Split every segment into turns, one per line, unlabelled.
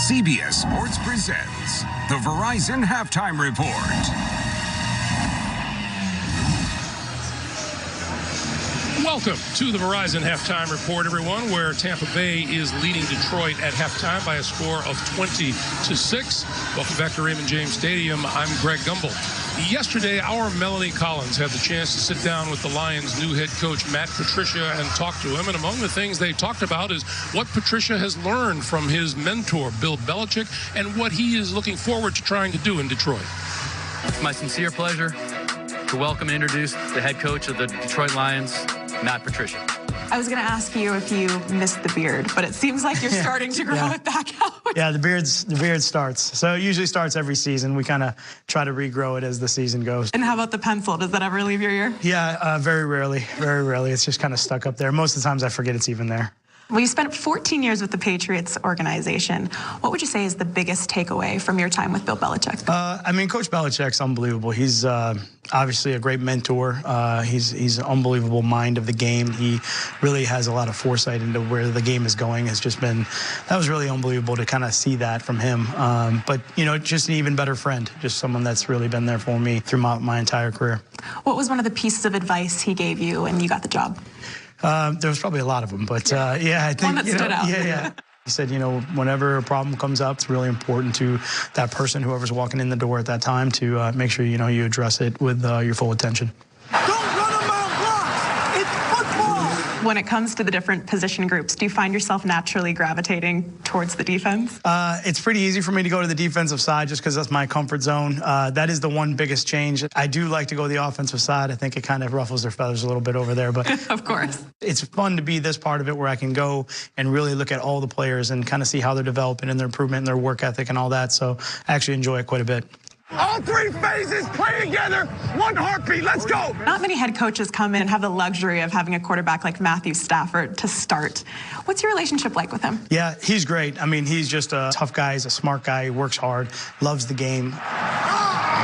CBS Sports presents the Verizon Halftime Report.
Welcome to the Verizon Halftime Report, everyone, where Tampa Bay is leading Detroit at halftime by a score of 20-6. Welcome back to Raymond James Stadium. I'm Greg Gumbel. Yesterday, our Melanie Collins had the chance to sit down with the Lions' new head coach, Matt Patricia, and talk to him. And among the things they talked about is what Patricia has learned from his mentor, Bill Belichick, and what he is looking forward to trying to do in Detroit.
It's my sincere pleasure to welcome and introduce the head coach of the Detroit Lions, Matt Patricia.
I was going to ask you if you missed the beard, but it seems like you're starting to grow it back out.
Yeah, the beard starts. So it usually starts every season. We kind of try to regrow it as the season goes.
And how about the pencil? Does that ever leave your ear?
Yeah, very rarely. Very rarely. It's just kind of stuck up there. Most of the times I forget it's even there.
Well, you spent 14 years with the Patriots organization. What would you say is the biggest takeaway from your time with Bill Belichick?
I mean, Coach Belichick's unbelievable. He's obviously a great mentor. He's an unbelievable mind of the game. He really has a lot of foresight into where the game is going. That was really unbelievable to kind of see that from him. But, you know, just an even better friend, just someone that's really been there for me through my entire career.
What was one of the pieces of advice he gave you when you got the job?
There was probably a lot of them, but yeah, I think
one that stood out.
Yeah. He said, you know, whenever a problem comes up, it's really important to that person, whoever's walking in the door at that time, to make sure you address it with your full attention.
Don't run them out blocks. It's football.
When it comes to the different position groups, do you find yourself naturally gravitating towards the defense?
It's pretty easy for me to go to the defensive side just because that's my comfort zone. That is the one biggest change. I do like to go to the offensive side. I think it kind of ruffles their feathers a little bit over there, but
of course.
It's fun to be this part of it where I can go and really look at all the players and kind of see how they're developing and their improvement and their work ethic and all that. So I actually enjoy it quite a bit.
All three phases play together. One heartbeat. Let's go.
Not many head coaches come in and have the luxury of having a quarterback like Matthew Stafford to start. What's your relationship like with him?
Yeah, he's great. I mean, he's just a tough guy. He's a smart guy. He works hard, loves the game.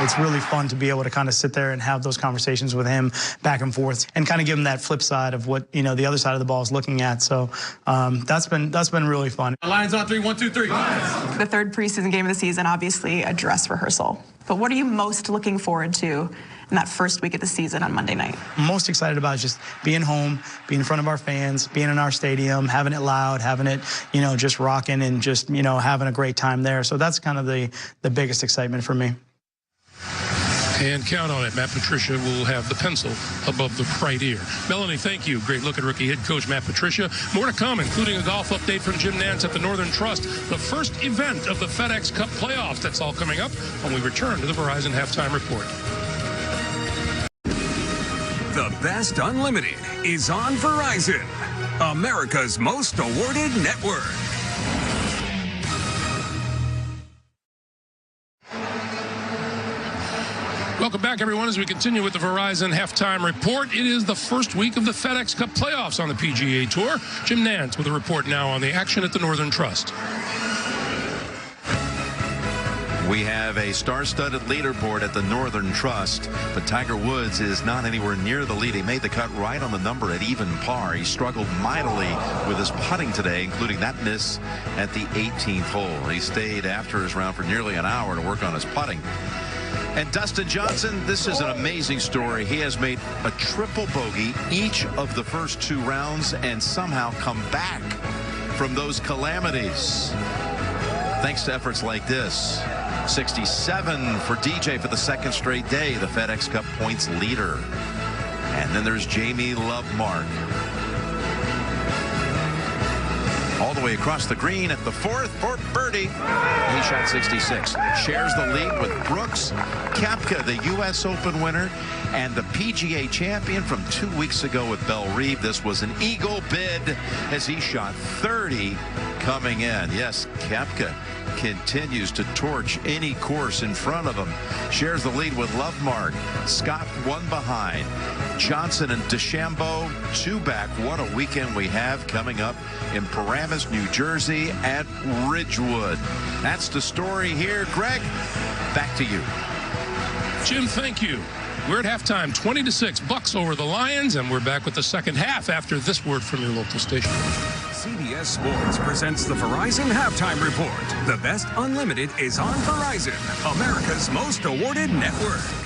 It's really fun to be able to kind of sit there and have those conversations with him back and forth and kind of give him that flip side of what, the other side of the ball is looking at. So that's been really fun.
Lions on 3, 1, 2, 3.
The third preseason game of the season, obviously a dress rehearsal. But what are you most looking forward to in that first week of the season on Monday night?
I'm most excited about just being home, being in front of our fans, being in our stadium, having it loud, having it, just rocking and just, having a great time there. So that's kind of the biggest excitement for me.
And count on it, Matt Patricia will have the pencil above the right ear. Melanie, thank you. Great look at rookie head coach Matt Patricia. More to come, including a golf update from Jim Nantz at the Northern Trust, the first event of the FedEx Cup playoffs. That's all coming up when we return to the Verizon Halftime Report.
The best unlimited is on Verizon, America's most awarded network.
Welcome back, everyone, as we continue with the Verizon Halftime Report. It is the first week of the FedEx Cup playoffs on the PGA Tour. Jim Nantz with a report now on the action at the Northern Trust.
We have a star-studded leaderboard at the Northern Trust, but Tiger Woods is not anywhere near the lead. He made the cut right on the number at even par. He struggled mightily with his putting today, including that miss at the 18th hole. He stayed after his round for nearly an hour to work on his putting. And Dustin Johnson, this is an amazing story. He has made a triple bogey each of the first 2 rounds and somehow come back from those calamities. Thanks to efforts like this. 67 for DJ for the second straight day, the FedEx Cup points leader. And then there's Jamie Lovemark. All the way across the green at the 4th for birdie. He shot 66. Shares the lead with Brooks Koepka, the U.S. Open winner and the PGA champion from 2 weeks ago with Belle Reve. This was an eagle bid as he shot 30 coming in. Yes, Koepka continues to torch any course in front of him. Shares the lead with Lovemark. Scott 1 behind. Johnson and DeChambeau 2 back. What a weekend we have coming up in Paramus, New Jersey at Ridgewood. That's the story here. Greg, back to you.
Jim, thank you. We're at halftime, 20-6, Bucks over the Lions, and we're back with the second half after this word from your local station.
CBS Sports presents the Verizon Halftime Report. The best unlimited is on Verizon, America's most awarded network.